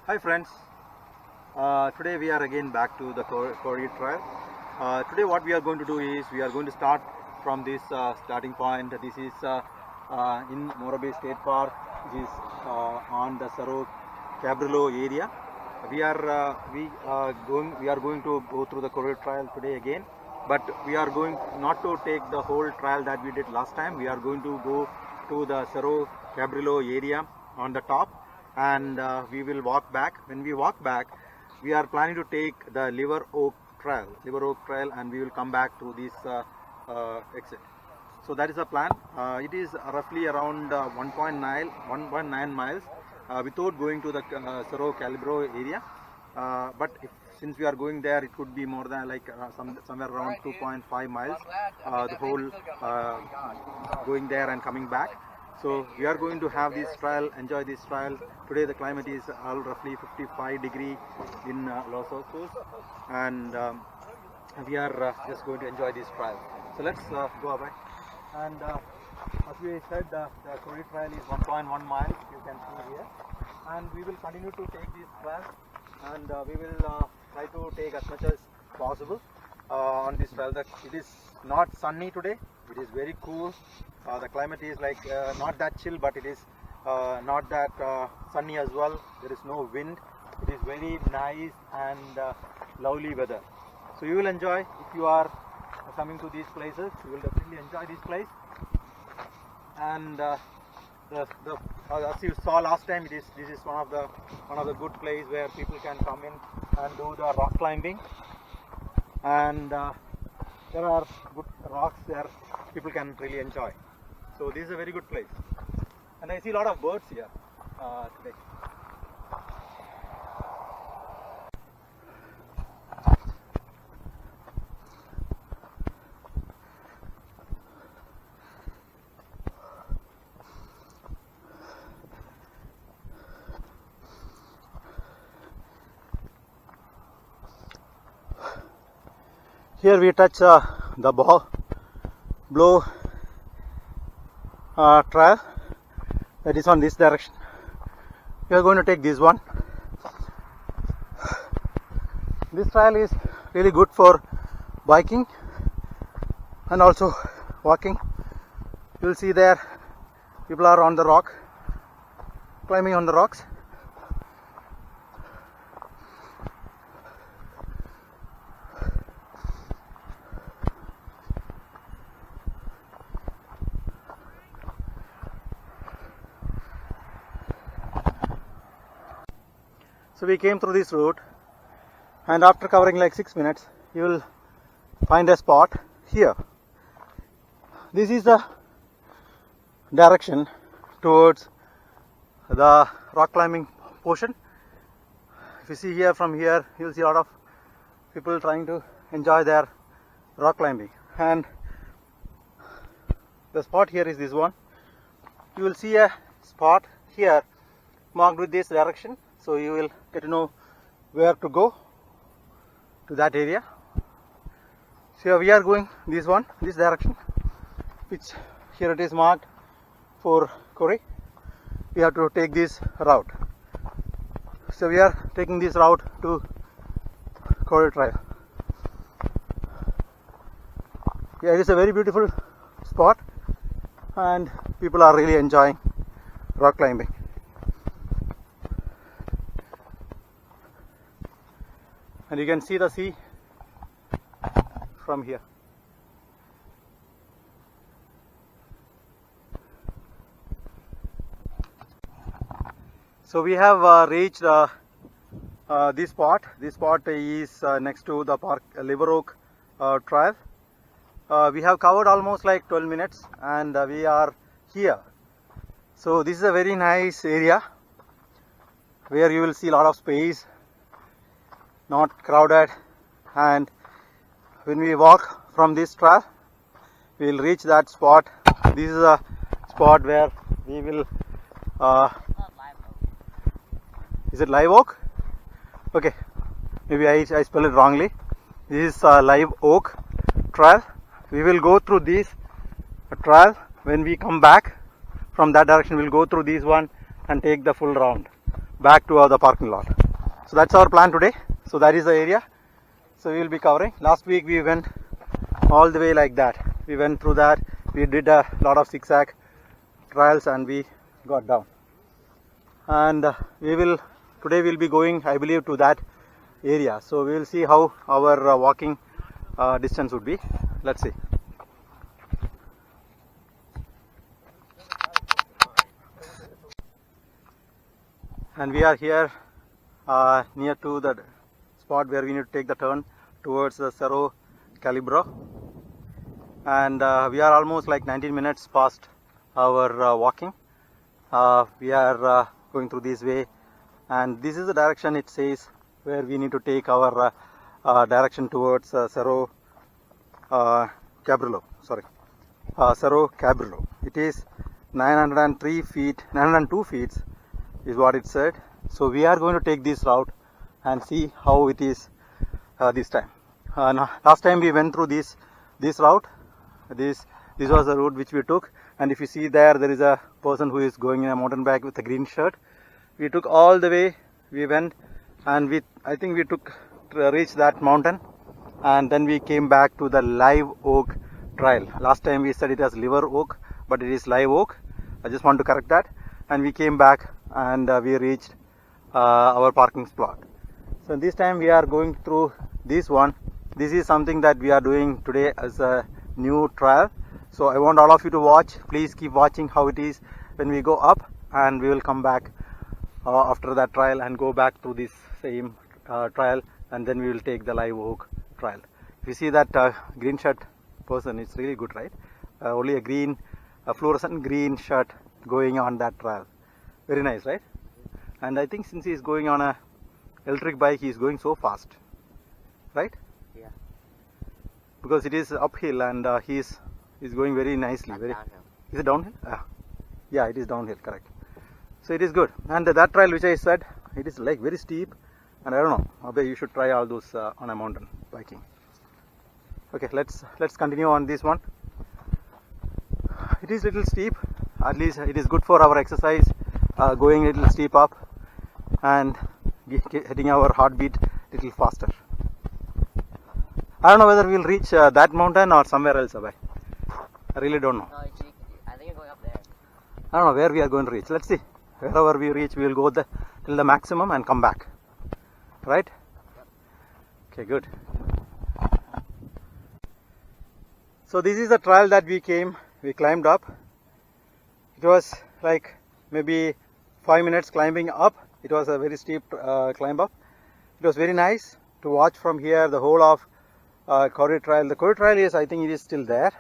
Hi friends, today we are again back to the Korea Trail. Today what we are going to do is we are going to start from this starting point. This is in Morabey State Park. This is on the Saro Cabrillo area. We are going to go through the Korea Trail today again, but we are going not to take the whole trail that we did last time. We are going to go to the Saro Cabrillo area on the top, and we will walk back. When we walk back, we are planning to take the Liver Oak Trail, and we will come back to this exit. So that is the plan. It is roughly around 1.9 miles without going to the Saro Cabrillo area. But since we are going there, it could be more than somewhere around 2.5 miles. The whole going there and coming back. So we are going to have this trail, enjoy this trail. Today the climate is all roughly 55 degree in Los Osos, and we are just going to enjoy this trail. So let's go away. And as we said, the Korea Trail is 1.1 miles, you can see here. And we will continue to take this trail, and we will try to take as much as possible on this trail. It is not sunny today, it is very cool. The climate is not that chill, but it is not that sunny as well. There is no wind. It is very nice and lovely weather. So you will enjoy. If you are coming to these places, you will definitely enjoy this place. And as you saw last time, this is one of the good places where people can come in and do the rock climbing. And there are good rocks there people can really enjoy. So this is a very good place, and I see a lot of birds here today. Here we touch the Blow trail that is on this direction. We are going to take this one. This trail is really good for biking and also walking. You will see there people are on the rock, climbing on the rocks. So we came through this route, and after covering like 6 minutes, you will find a spot here. This is the direction towards the rock climbing portion. If you see here, from here, you will see a lot of people trying to enjoy their rock climbing. And the spot here is this one. You will see a spot here marked with this direction. So you will get to know where to go to that area. So we are going this direction, which here it is marked for Korea. We have to take this route. So we are taking this route to Korea Trail. Yeah, it is a very beautiful spot, and people are really enjoying rock climbing. And you can see the sea from here. So we have reached this spot. This spot is next to the park Liver Oak Trail. We have covered almost like 12 minutes, and we are here. So this is a very nice area where you will see a lot of space, not crowded, and when we walk from this trail, we will reach that spot. This is a spot where we will is it Live Oak? Okay, maybe I spelled it wrongly. This is Live Oak Trail. We will go through this trail. When we come back from that direction, we will go through this one and take the full round back to the parking lot. So that's our plan today. So that is the area. So we will be covering. Last week we went all the way like that. We went through that. We did a lot of zigzag trials and we got down. And today we'll be going, I believe, to that area. So we will see how our walking distance would be. Let's see. And we are here near to the spot where we need to take the turn towards the Cerro Calibro. And we are almost like 19 minutes past our walking. We are going through this way, and this is the direction it says where we need to take our direction towards Cerro Cabrillo. Cerro Cabrillo. It is 902 feet is what it said. So we are going to take this route and see how it is this time. Last time we went through this route. This was the route which we took, and if you see there is a person who is going in a mountain bike with a green shirt. We took all the way. We went, and I think we reached that mountain, and then we came back to the Live Oak Trail. Last time we said it was Liver Oak, but it is Live Oak. I just want to correct that. And we came back and we reached our parking spot. So this time we are going through this one. This is something that we are doing today as a new trial. So I want all of you to watch. Please keep watching how it is when we go up, and we will come back after that trial and go back to this same trial, and then we will take the Live Oak trial. If you see that green shirt person, it's really good, right? Only a fluorescent green shirt going on that trial. Very nice, right? And I think since he is going on a electric bike, he is going so fast, right? Yeah. Because it is uphill, and he is going very nicely. Downhill. Is it downhill? Yeah, it is downhill, correct. So it is good. And that trial which I said, it is like very steep, and I don't know, maybe you should try all those on a mountain biking. Okay, let's continue on this one. It is little steep. At least it is good for our exercise, going a little steep up and getting our heartbeat a little faster. I don't know whether we will reach that mountain or somewhere else away. I really don't know. No, I think you're going up there. I don't know where we are going to reach. Let's see. Wherever we reach, we will go till the maximum and come back. Right? Yep. Okay, good. So this is the trail that we climbed up. It was like maybe 5 minutes climbing up. It was a very steep climb up. It was very nice to watch from here the whole of Corrie Trail. The Corrie Trail is, I think it is still there,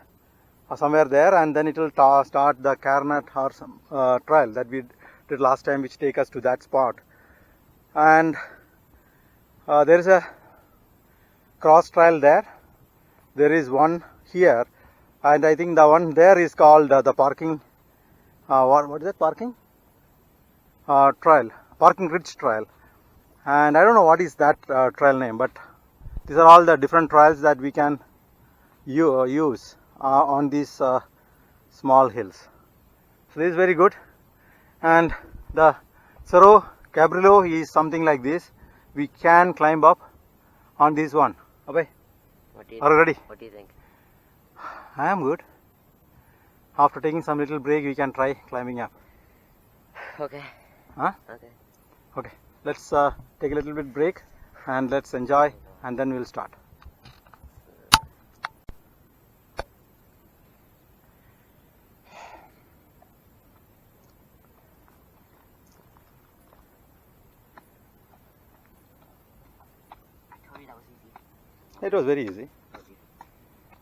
or somewhere there, and then it will start the Carnat Horse Trail that we did last time, which take us to that spot. And there is a cross trail there. There is one here, and I think the one there is called the parking. What is that? Parking trail, Parking Ridge Trail, and I don't know what is that trail name, but these are all the different trails that we can use on these small hills. So this is very good. And the Cerro Cabrillo is something like this. We can climb up on this one. Okay. Are you ready? What do you think? I am good. After taking some little break, we can try climbing up. Okay. Huh? Okay. Okay. Let's take a little bit break and let's enjoy, and then we'll start. I told you that was easy. It was very easy.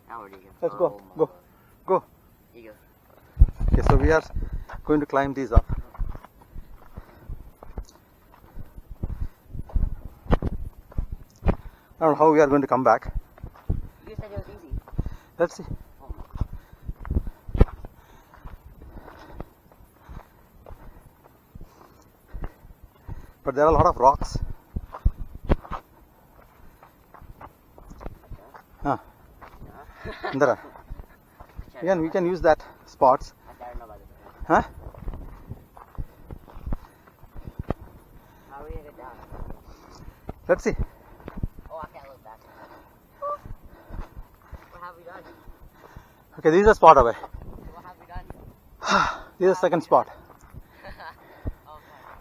Now where do you go? Let's go. Go. Go. You go. Okay, so we are going to climb these up. I don't know how we are going to come back. You said it was easy. Let's see. But there are a lot of rocks. Indra. Again, we can use that spots. Huh? How are we gonna get down? Let's see. Oh, I can't look back. What have we done? Okay, this is the spot away. What have we done? This is the second spot. Okay.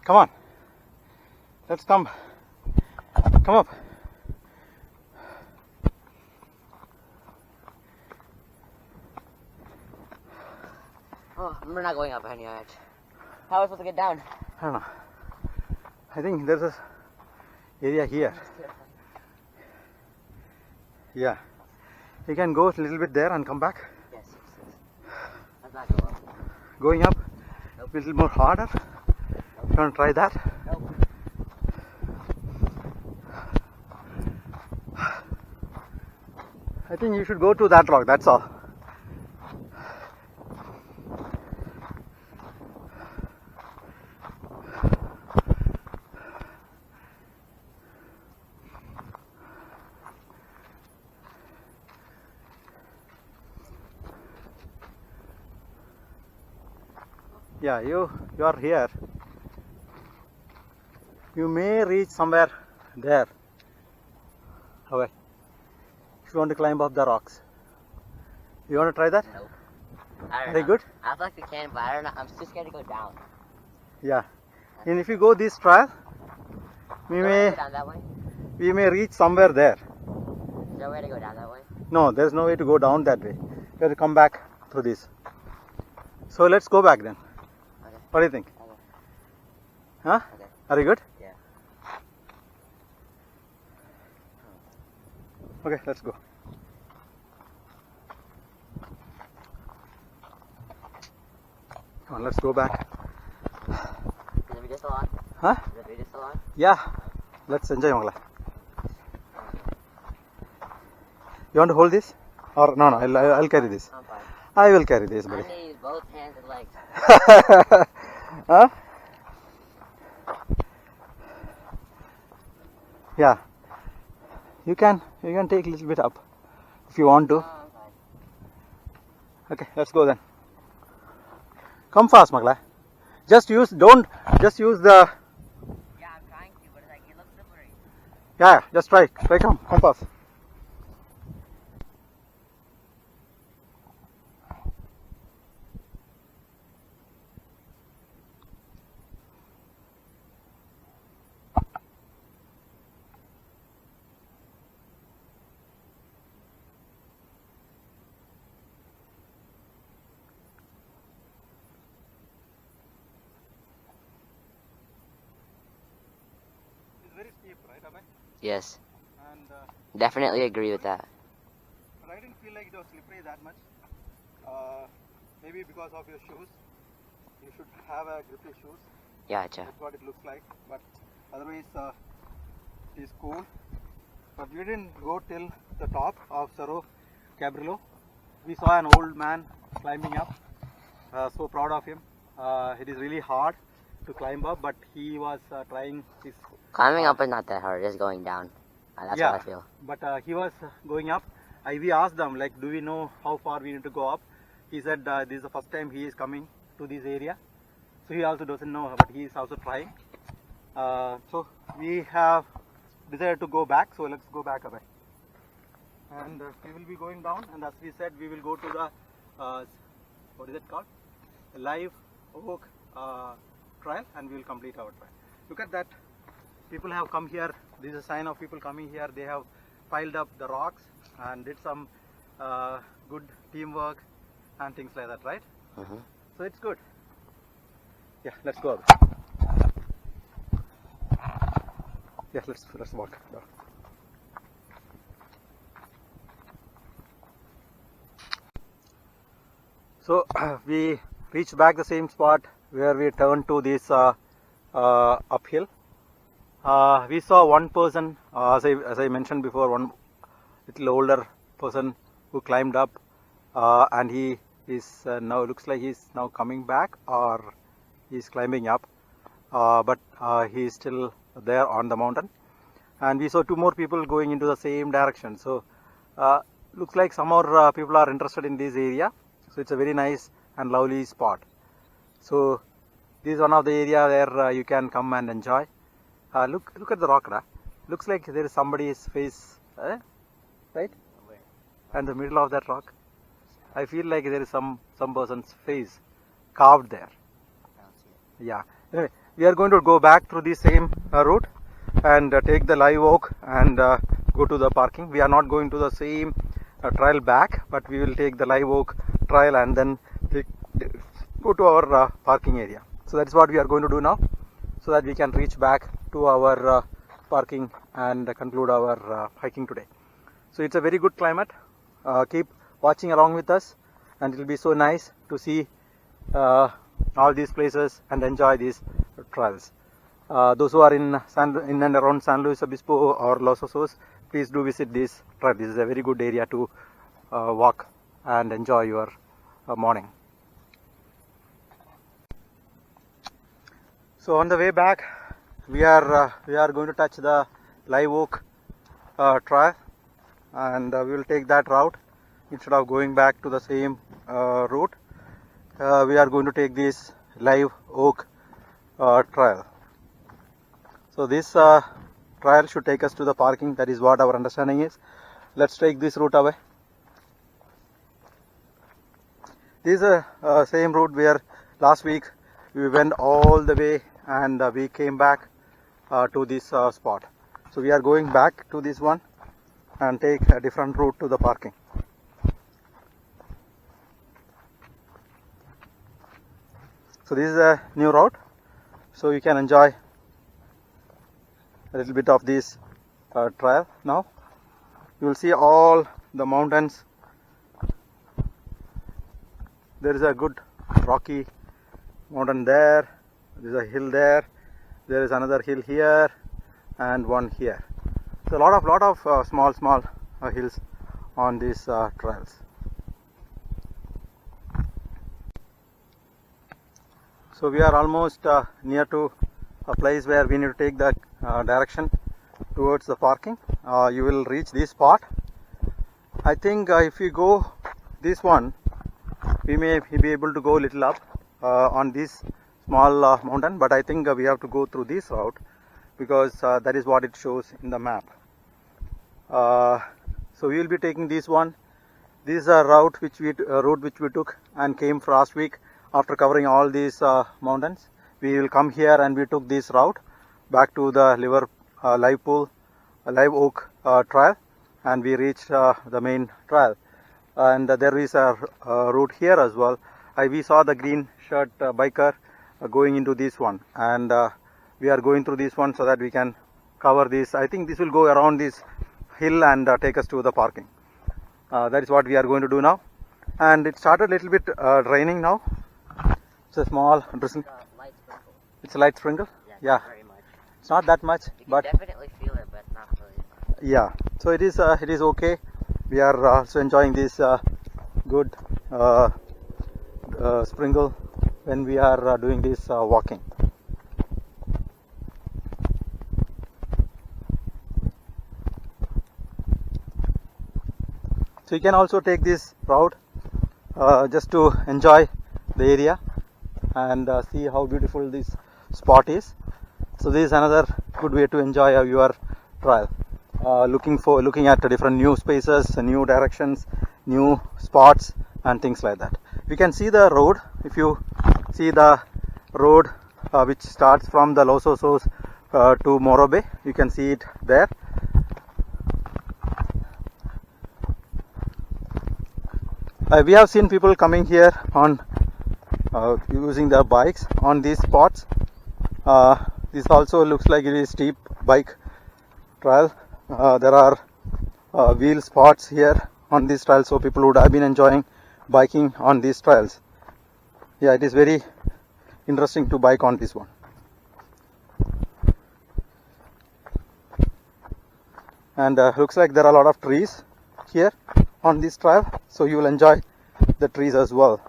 Come on. Let's come. Come up. Oh, we're not going up anyway. How are we supposed to get down? I don't know. I think there's a area here. Yeah. You can go a little bit there and come back. Yes. Let's not go up. Going up Nope. a little more harder. You want to try that? Nope. I think you should go to that rock, that's all. Yeah, you are here. You may reach somewhere there. However, if you want to climb up the rocks, you want to try that? Nope. I don't Very know. good. I feel like we can, but I don't know. I'm too scared to go down. Yeah. And if you go this trail, we Go may down that way. reach somewhere there. Is there a way to go down that way? No, there's no way to go down that way. You have to come back through this. So let's go back then. Okay. What do you think? Okay. Huh? Okay. Are you good? Yeah. Okay, let's go. Come on, let's go back. Is the video still on? Huh? Is the video still on? Yeah. Let's enjoy, Mangala. You want to hold this? Or no, I'll carry this. I'm fine. I will carry this, I buddy. need both hands and legs. Huh? Yeah. You can take a little bit up if you want to. I'm fine. Okay, let's go then. Come fast, Magla. Just use the. Yeah, I'm trying to, but it's like, it looks slippery. Yeah, just try. Come fast. It's very steep, right, Abhay? Yes. And Definitely agree with that. but I didn't feel like it was slippery that much. Maybe because of your shoes. You should have a grippy shoes. Gotcha. That's what it looks like. But otherwise, it is cool. But we didn't go till the top of Cerro Cabrillo. We saw an old man climbing up. So proud of him. It is really hard to climb up, but he was trying his. Climbing up is not that hard, just going down. That's Yeah. what I feel. But he was going up. We asked them, like, do we know how far we need to go up? He said this is the first time he is coming to this area. So he also doesn't know, but he is also trying. So we have decided to go back. So let's go back away. And we will be going down. And as we said, we will go to the, what is it called? Live Oak Trail, and we will complete our trail. Look at that. People have come here. This is a sign of people coming here. They have piled up the rocks and did some good teamwork and things like that, right? Mm-hmm. So it's good. Yeah, let's go. Yeah, let's walk. Go. So we reached back the same spot where we turned to this uphill. We saw one person, as I mentioned before, one little older person who climbed up, and he is now looks like he's now coming back, or he's climbing up, but he is still there on the mountain. And we saw two more people going into the same direction. So looks like some more people are interested in this area. So it's a very nice and lovely spot. So this is one of the area where you can come and enjoy. Look at the rock. looks like there is somebody's face, right? And the middle of that rock. I feel like there is some person's face carved there. I don't see it. Yeah. Anyway, we are going to go back through the same route and take the live oak and go to the parking. We are not going to the same trail back, but we will take the live oak trail and then go to our parking area. So that's what we are going to do now, so that we can reach back to our parking and conclude our hiking today. So it's a very good climate. Keep watching along with us, and it will be so nice to see all these places and enjoy these trails. Those who are in and around San Luis Obispo or Los Osos, please do visit this trail. This is a very good area to walk and enjoy your morning. So on the way back, we are going to touch the live oak trail, and we will take that route instead of going back to the same route. We are going to take this live oak trail. So this trail should take us to the parking. That is what our understanding is. Let's take this route away. This is the same route where last week we went all the way and we came back to this spot. So we are going back to this one and take a different route to the parking. So this is a new route, so you can enjoy a little bit of this trail now. You will see all the mountains. There is a good rocky mountain there. There is a hill there. There is another hill here and one here. So a lot of small hills on these trails. So we are almost near to a place where we need to take the direction towards the parking. You will reach this spot. I think if we go this one, we may be able to go a little up on this small mountain, but I think we have to go through this route because that is what it shows in the map. So we will be taking this one. This is a route which we took and came for last week. After covering all these mountains, we will come here and we took this route back to the live oak trail, and we reached the main trail. And there is a route here as well. We saw the green shirt biker going into this one, and we are going through this one so that we can cover this. I think this will go around this hill and take us to the parking. That is what we are going to do now. And it started a little bit raining now. It's a small drizzle. Light sprinkle. It's a light sprinkle? Yeah. Yeah. Not very much. It's not that much, You but can definitely feel it, but not really. yeah. So it is okay. We are also enjoying this good sprinkle when we are doing this walking. So you can also take this route just to enjoy the area and see how beautiful this spot is. So this is another good way to enjoy your trail. Looking at different new spaces, new directions, new spots and things like that. We can see the road. If you see the road which starts from the Los Osos to Morro Bay, you can see it there. We have seen people coming here on using their bikes on these spots. This also looks like it is steep bike trail. There are wheel spots here on this trail, so people would have been enjoying biking on these trails. Yeah, it is very interesting to bike on this one. And looks like there are a lot of trees here on this trail, so you will enjoy the trees as well.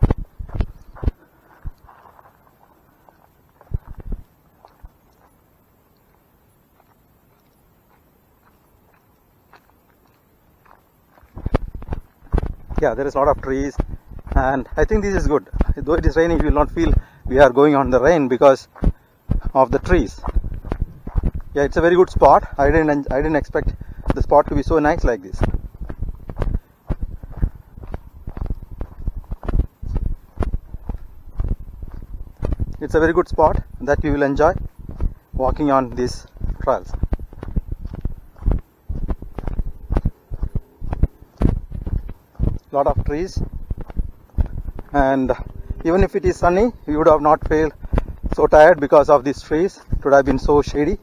Yeah, there is a lot of trees, and I think this is good. Though it is raining, you will not feel we are going on the rain because of the trees. Yeah, it's a very good spot. I didn't expect the spot to be so nice like this. It's a very good spot that you will enjoy walking on these trails. Lot of trees, and even if it is sunny, you would have not felt so tired because of these trees. It would have been so shady.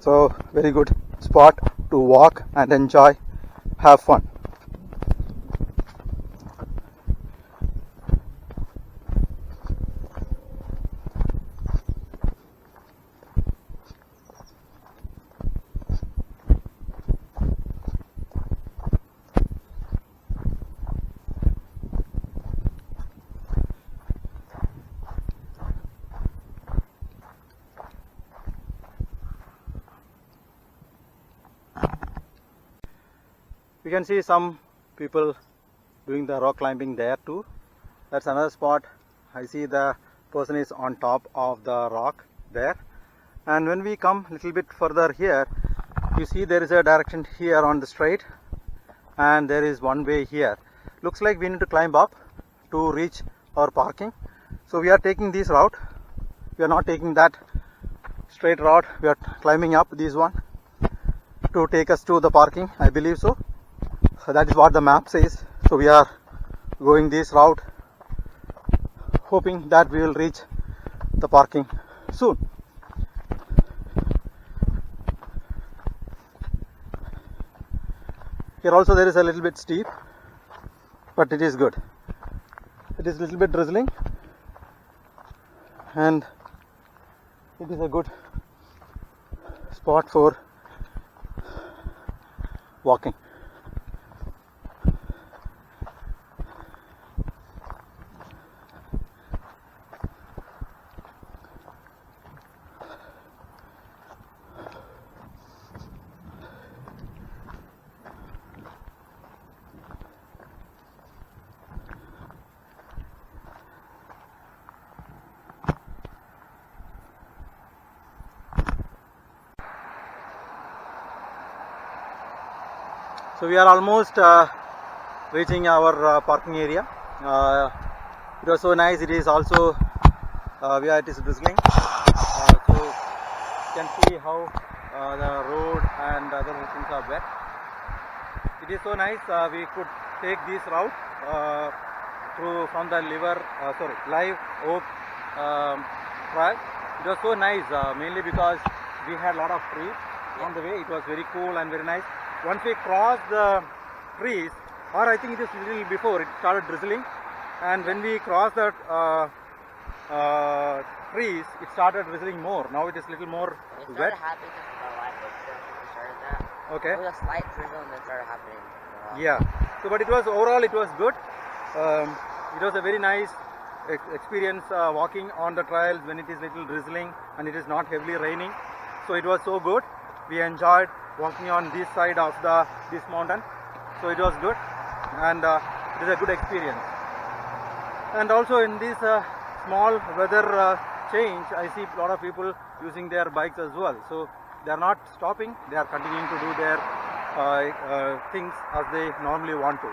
So very good spot to walk and enjoy, have fun. You can see some people doing the rock climbing there too. That's another spot. I see the person is on top of the rock there. And when we come a little bit further here, you see there is a direction here on the straight, and there is one way here. Looks like we need to climb up to reach our parking. So we are taking this route. We are not taking that straight route. We are climbing up this one to take us to the parking, I believe so. So that is what the map says. So we are going this route, hoping that we will reach the parking soon. Here also there is a little bit steep, but it is good. It is a little bit drizzling, and it is a good spot for walking. So we are almost reaching our parking area. It was so nice. It is also it is drizzling. So you can see how the road and other things are wet. It is so nice. We could take this route from the Live Oak trail. It was so nice, mainly because we had a lot of trees on the way. It was very cool and very nice. Once we crossed the trees, or I think it is a little before, it started drizzling, and when we crossed the trees, it started drizzling more. Now it is a little more It wet. started happening just the light we started that. Okay. It was a slight drizzle and then started happening. Yeah. So, but it was overall, it was good. It was a very nice experience walking on the trails when it is little drizzling and it is not heavily raining. So it was so good. We enjoyed walking on this side of this mountain. So it was good, and it is a good experience. And also in this small weather change, I see a lot of people using their bikes as well. So they are not stopping; they are continuing to do their things as they normally want to.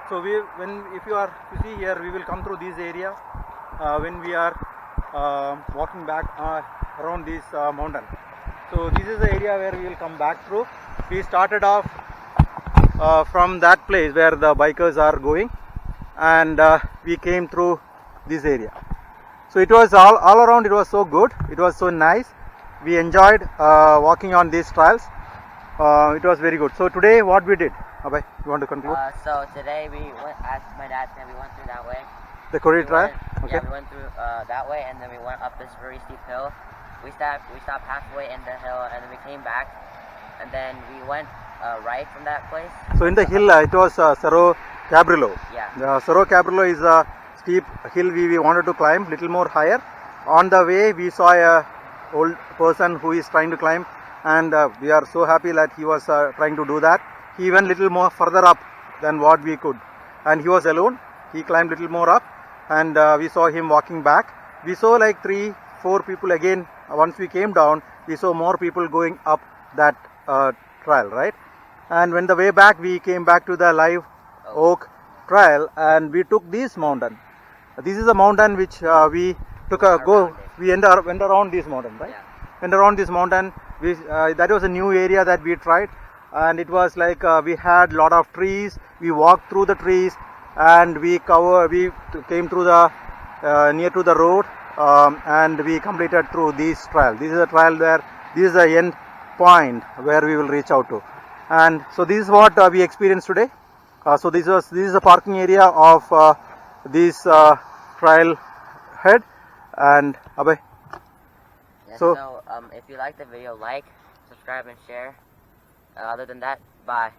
So if you see here, we will come through this area when we are walking back around this mountain. So this is the area where we will come back through. We started off from that place where the bikers are going, and we came through this area. So it was all around, it was so good, it was so nice. We enjoyed walking on these trails. It was very good. So today what we did, Abhay, you want to conclude? So today we went, as my dad said, we went through that way. The Corey trail? Okay. Yeah, we went through that way, and then we went up this very steep hill. We stopped halfway in the hill, and then we came back, and then we went right from that place. So in the hill, it was Cerro Cabrillo. Yeah. The Cerro Cabrillo is a steep hill we wanted to climb, little more higher. On the way, we saw a old person who is trying to climb, and we are so happy that he was trying to do that. He went little more further up than what we could, and he was alone. He climbed little more up, and we saw him walking back. We saw like 3-4 4 people again. Once we came down, we saw more people going up that trail, right? And when the way back, we came back to the Live Oak Trail, and we took this mountain. This is a mountain which we took a go. We went around this mountain, right? Yeah. Went around this mountain. That was a new area that we tried, and it was like we had lot of trees. We walked through the trees, and we came through the near to the road, and we completed through this trail. This is a trail where this is the end point where we will reach out to, and so this is what we experienced today. So this is the parking area of this trail head, and Abhay. Yeah, So- so if you like the video, like, subscribe, and share. Other than that, bye.